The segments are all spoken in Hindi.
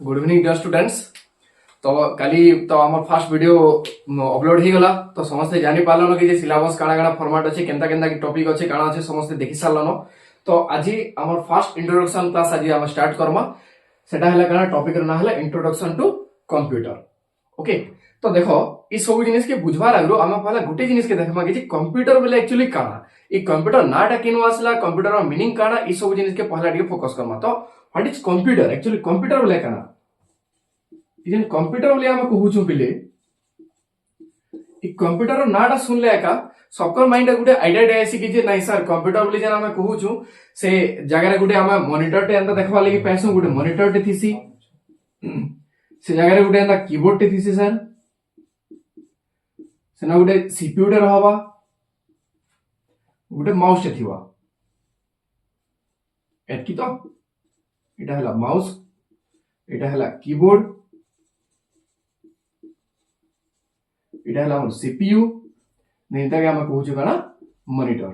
Good evening dear students. तो काली तो हमर फर्स्ट वीडियो अपलोड ही गला तो समस्त जानि पालन कि जे सिलेबस काना काना फॉर्मेट अछि केनता केनता की टॉपिक अछि काना अछि समस्त देखि सारलन। तो आज हमर फर्स्ट इंट्रोडक्शन क्लास आज हम स्टार्ट करमा। सेटा हला काना टॉपिक र ना हला इंट्रोडक्शन टू कंप्यूटर। ओके, तो देखो ई सब जिनिस के बुझवार आगरो हम पहला गुटे जिनिस के देखमा कि जे कंप्यूटर बोले एक्चुअली काना, ई कंप्यूटर नाटा किनु आसला, कंप्यूटर रो मीनिंग काना, ई सब जिनिस के पहला टिके फोकस करमा। तो what is computer actually, computer बोले काना इजन कंप्यूटर बोले हम कहूछु पिले ई कंप्यूटर रो नाटा सुनले एका सबकर माइंड गुटे आइडिया आसी कि जे नाही सर कंप्यूटर बोले जन हम कहूछु से जगह रे गुटे हम मॉनिटर टे अंदर देखबा लागि पैसो गुटे मॉनिटर टे थिसी, से जगह रे गुटे अंदर कीबोर्ड टे थिसी सर, सेना गुटे सीपीयू टे रहबा, गुटे माउस टे थिवा एतकी तो एटा हला माउस, एटा हला कीबोर्ड, एटा हला हमर सीपीयू, नेता के हम कहूछु काना मॉनिटर।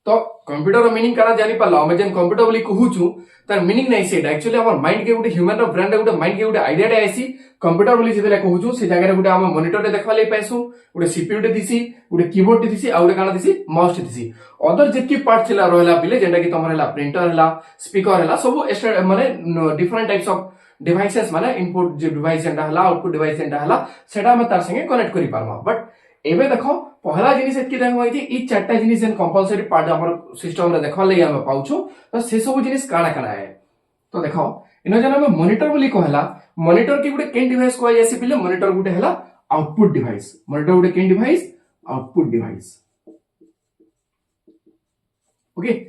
तो कंप्यूटर रो मीनिंग काना जानि पाला हम जेन कंप्यूटर बोली कहूछु तार मीनिंग नै सेटा एक्चुअली हमर माइंड के गुटे ह्यूमन रो ब्रेन रे गुटे माइंड के गुटे आइडिया टे आसी कंप्यूटर बोली जेतेले कहूछु से जगह रे गुटे हम मॉनिटर टे देखबा लागि पैसु, गुटे सीपीयू टे दिसी, गुटे कीबोर्ड टे दिसी, आ गुटे काना दिसी माउस टे दिसी। अदर जेतकी पार्ट छिला रहला पिले जेंटा कि तमर हला प्रिंटर हला, स्पीकर हला, सब माने डिफरेंट टाइप्स ऑफ डिवाइसेस माने इनपुट जे डिवाइस जेंटा हला, आउटपुट डिवाइस जेंटा हला सेटा हम तार संगे कनेक्ट करि पारमा। बट एबे देखो पहला जिनिस एतकी देखो कि ई चारटा जिनिस जेन कंपलसरी पार्ट हमर सिस्टम रे देखबा लागि हम पाउछु तो से सब जिनिस काना काना है। तो देखो इनो जन हम मॉनिटर बोली कहला, मॉनिटर की गुटे केन डिवाइस को आसी पिले मॉनिटर गुटे हला आउटपुट डिवाइस, मॉनिटर गुटे केन device output device. Okay,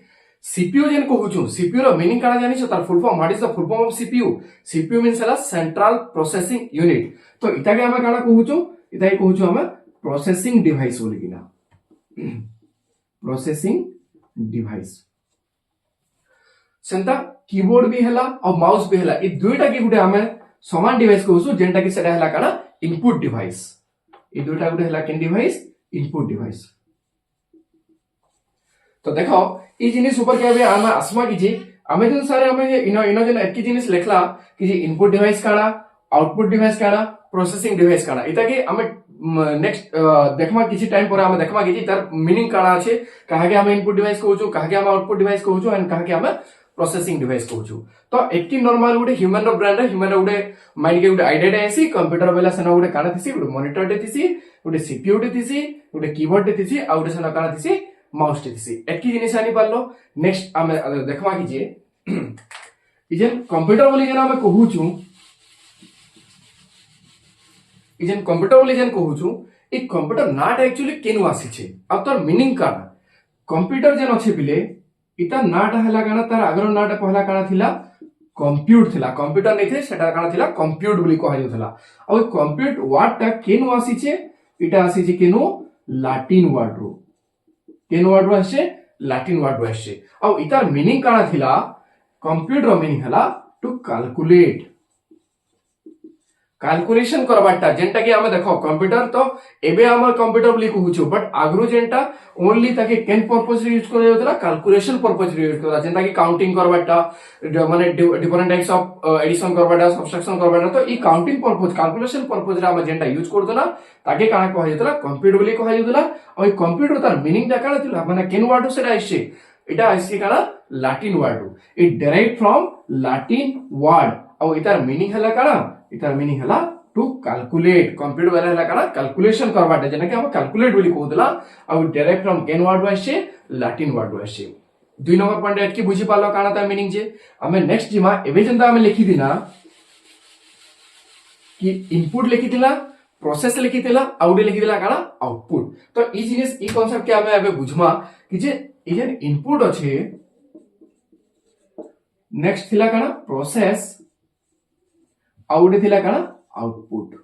CPU जेन कहूछु सीपीयू रो मीनिंग काना जानिछो तार full form, what is the full form of CPU? CPU means हला सेंट्रल प्रोसेसिंग यूनिट। तो इता के हम काना कहूछु, इता के कहूछु हम प्रोसेसिंग डिवाइस बोली किना, प्रोसेसिंग डिवाइस। सेंता कीबोर्ड भी हला और माउस भी हला, ई दुईटा की गुटे हमें समान डिवाइस कहूछु जेंटा कि सेटा हला काना इनपुट डिवाइस। ई दुईटा गुटे हला केन डिवाइस? Input device. तो देखो ई जिनिस ऊपर के अबे हम आसमा की जे हमें जन सारे हमें इनो जन एक जिनिस लिखला कि जे इनपुट डिवाइस काना, आउटपुट डिवाइस काना, प्रोसेसिंग डिवाइस काना, इता के हमें नेक्स्ट देखमा किछि टाइम पर हम देखमा कि तार मीनिंग काना আছে, काहे के हम इनपुट डिवाइस कहूछु, काहे के हम आउटपुट डिवाइस कहूछु एंड काहे के हम प्रोसेसिंग डिवाइस कहूछु। तो एकी नॉर्मल गुटे ह्यूमन रो ब्रेन रे ह्यूमन रो गुटे माइंड के गुटे आइडिया आसी कंप्यूटर बेला सेना गुटे काना थिसी, गुटे मॉनिटर टे थिसी, गुटे सीपीयू टे थिसी, गुटे कीबोर्ड टे थिसी, आ गुटे सेना काना थिसी माउस टे थिसी। एकी जिनिस आनी पारलो। नेक्स्ट हम देखमा कि जे ई जे कंप्यूटर बोली जेना हम कहूछु, ई जे कंप्यूटर बोली जेन कहूछु ई कंप्यूटर नाट एक्चुअली केनु आसी छे आ तार मीनिंग काना। कंप्यूटर जेन अछि बिले इता नाट हला काना, तार अगर नाट पहला काना थिला कंप्यूट थिला, कंप्यूटर नै थे सेटा काना थिला कंप्यूट बोली कहा जाउथला। आ ओ कंप्यूट वर्ड ता केनु आसी छे, इटा आसी छे केनु लैटिन वर्ड रो, केनु वर्ड रो आसे लैटिन वर्ड रो आसे। आ इतार मीनिंग काना थिला, कंप्यूटर रो मीनिंग हला टू कैलकुलेट, कैलकुलेशन करबाटा जेंटा कि हमें देखो कंप्यूटर तो एबे हमर कंप्यूटर बोली कहूछु बट आगरो जेंटा ओनली ताके केन पर्पस रे यूज करा जाउतला, कैलकुलेशन पर्पस रे यूज करा, जेंटा कि काउंटिंग करबाटा माने डिफरेंट टाइप्स ऑफ एडिशन करबाटा, सब्ट्रैक्शन करबाटा। तो ई काउंटिंग पर्पस कैलकुलेशन पर्पस रे हम जेंटा यूज करदना ताके काना कहा जाउतला कंप्यूटर बोली कहा जाउतला। और ई कंप्यूटर तार मीनिंग काना थिला माने केन वर्ड सेटा आइसे, इटा आइसे काना Latin word, it derive from Latin word. और इतार मीनिंग हला काना, इतार मीनिंग हला टू कैलकुलेट, कंप्यूटर वाला हला काना कैलकुलेशन करबाटा जेना कि हम कैलकुलेट बोली कहउतला। और डायरेक्ट फ्रॉम केन वर्ड आसे लैटिन वर्ड आसे। दुई नंबर पॉइंट एट की बुझी पालो काना ता मीनिंग जे हमें नेक्स्ट जिमा एबे जंता हमें लिखि दिना कि इनपुट लिखि दिला, प्रोसेस लिखि दिला, आउट लिखि दिला काना आउटपुट। तो ई जिनिस ई कांसेप्ट के हमें एबे बुझमा कि जे ई जे इनपुट अछि, नेक्स्ट थिला काना प्रोसेस, आउट थिला काना आउटपुट।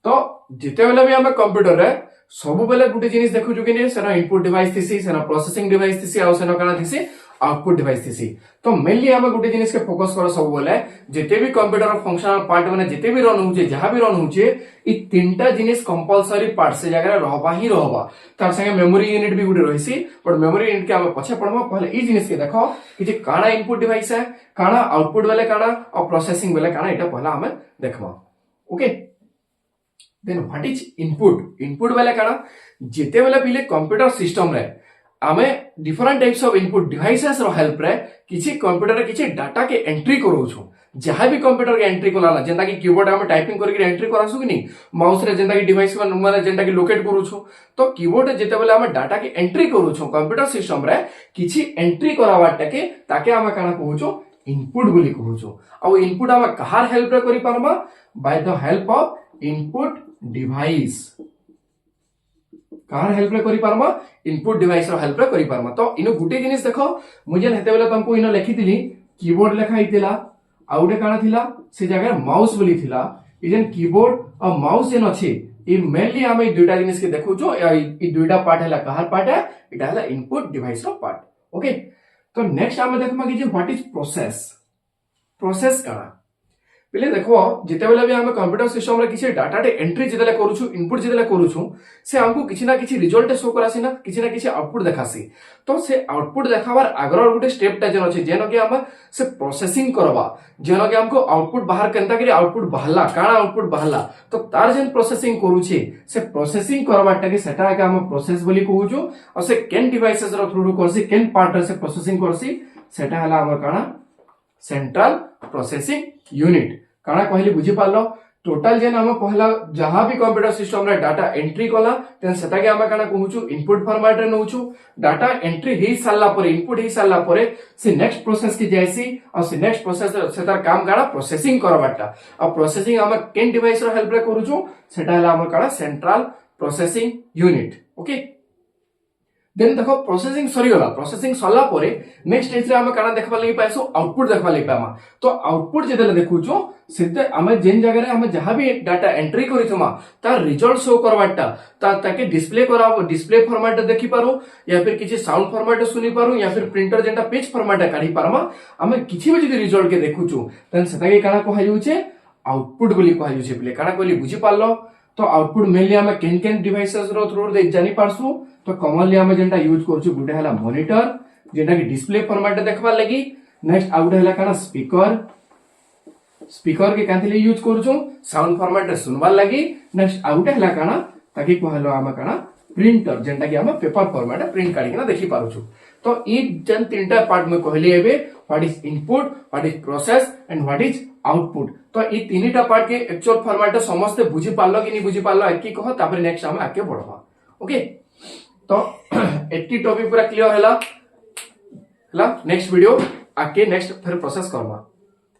तो जिते बेले भी हम कंप्यूटर रे सब बेले गुटे जिनिस देखु कि ने सेना इनपुट डिवाइस थिसी, सेना प्रोसेसिंग डिवाइस थिसी, आ सेना काना थिसी आउटपुट डिवाइस थी। तो मेनली आम गोटे जिनिस के फोकस कर सब बोले जिते भी कंप्यूटर फंक्शनल पार्ट मैंने जिते भी रन होचे जहां भी रन होचे ई तीनटा जिनिस कंपलसरी पार्ट से जगह रहबा ही रहबा। तार संगे मेमोरी यूनिट भी गुटे रहिसी बट मेमोरी यूनिट के हम पछे पढमा पहले ई जिनिस के देखो कि जे काना इनपुट डिवाइस है काना आउटपुट वाले काना और प्रोसेसिंग वाले काना एटा पहला हमें देखबा। Okay then what is input input वाले काना जिते वाला पहिले कंप्यूटर सिस्टम रे आमे different types of input devices रो हेल्प रे किछि कंप्यूटर रे किछि डाटा के एंट्री करू छु जहां भी कंप्यूटर के एंट्री कोला जेंता कि कीबोर्ड हम टाइपिंग करके एंट्री करासु कि नहीं माउस रे जेंता कि डिवाइस माने जेंता कि लोकेट करू छु तो कीबोर्ड जेते बेले हम डाटा के एंट्री करू छु कंप्यूटर सिस्टम रे किछि एंट्री करावाटा के ताके हम काना कहू छु इनपुट बोली कहू छु। आ इनपुट हम कहार हेल्प रे करि पारबा by the help of input device कार हेल्प रे करि पारमा इनपुट डिवाइस रो हेल्प रे करि पारमा। तो इनो गुटे जिनिस देखो मुझे हेते बेले तुमको इनो लिखितिली कीबोर्ड लेखा हितिला आ उडे काना थिला से जगह माउस बोली थिला ई जेन कीबोर्ड और माउस जेन अछि ई मेनली हम ई दुटा जिनिस के देखु जो ई दुटा पार्ट हैला कहार पार्ट है इटा हैला इनपुट डिवाइस रो पार्ट। ओके तो नेक्स्ट हम देखमा कि जे व्हाट इज प्रोसेस प्रोसेस काना पहले देखो जिते बेले भी हम कंप्यूटर सिस्टम रे किछि डाटा टे एंट्री जितेले करूछु इनपुट जितेले करूछु से हमको किछि ना किछि रिजल्ट शो करासी ना किछि ना किछि आउटपुट देखासी। तो से आउटपुट देखाबार आग्रह गुटे स्टेप टा जेन अछि जेन के हम से प्रोसेसिंग करबा जेन के हमको आउटपुट बाहर केनता करी आउटपुट बाहरला काना आउटपुट बाहरला तो तार जेन प्रोसेसिंग करूछि से प्रोसेसिंग करबाटा के सेटा के हम प्रोसेस बोली कहूछु और से केन डिवाइसेस रो थ्रू करसी केन पार्ट से प्रोसेसिंग करसी सेटा हला हमर काना सेंट्रल प्रोसेसिंग यूनिट काना कहली बुझी पालो टोटल जेन हम पहला जहां भी कंप्यूटर सिस्टम रे डाटा एंट्री कला तेन सेटा के हम काना कहूछु इनपुट फॉर्मेट रे नउछु डाटा एंट्री हे साला पर इनपुट हे साला पर से नेक्स्ट प्रोसेस की जायसी और से नेक्स्ट प्रोसेस से तार काम काना प्रोसेसिंग करबाटा और प्रोसेसिंग हम केन डिवाइस रो हेल्प रे करूछु सेटा हला हम काना central processing unit. Okay then देखो प्रोसेसिंग सरीगला प्रोसेसिंग सरला परे नेक्स्ट स्टेज रे हम काना देखबा लागि पाइसो आउटपुट देखबा लागि पामा। तो आउटपुट जेतेले देखुचो सेते हम जेन जगह रे हम जहां भी डाटा एंट्री करिथमा तार रिजल्ट शो करवाटा ताके डिस्प्ले कराबो डिस्प्ले फॉर्मेट देखि पारो या फिर किछि साउंड फॉर्मेट सुनि पारो या फिर प्रिंटर जेंटा पेज फॉर्मेट काढी पारमा हम किछि भी जदी रिजल्ट के देखुचो तन सेताके काना कहै जुचे आउटपुट बोली कहै जुचे प्ले काना कहली बुझी पारलो। तो आउटपुट मेनली हम केन केन डिवाइसेस रो थ्रू रे जानि पारसु तो कॉमनली हम जेंटा यूज करछु गुटे हला मॉनिटर जेंटा कि डिस्प्ले फॉर्मेट देखबा लागि नेक्स्ट आउट हला काना स्पीकर स्पीकर के कांथले यूज करछु साउंड फॉर्मेट रे सुनबा लागि नेक्स्ट आउट हला काना ताकि कहलो हम काना प्रिंटर जेंटा कि हम पेपर फॉर्मेट प्रिंट काढी ना देखि पारुछु। तो ई जन तीनटा पार्ट में कहली एबे what is input what is process and what is output. तो ई तीनटा पार्ट के एक्चुअल फॉर्मेट समस्त बुझी पारलो कि नहीं बुझी पारलो एकी कह तापर नेक्स्ट हम आके बढ़वा। ओके तो एटी टॉपिक पूरा क्लियर हला नेक्स्ट वीडियो आके नेक्स्ट फिर प्रोसेस करवा।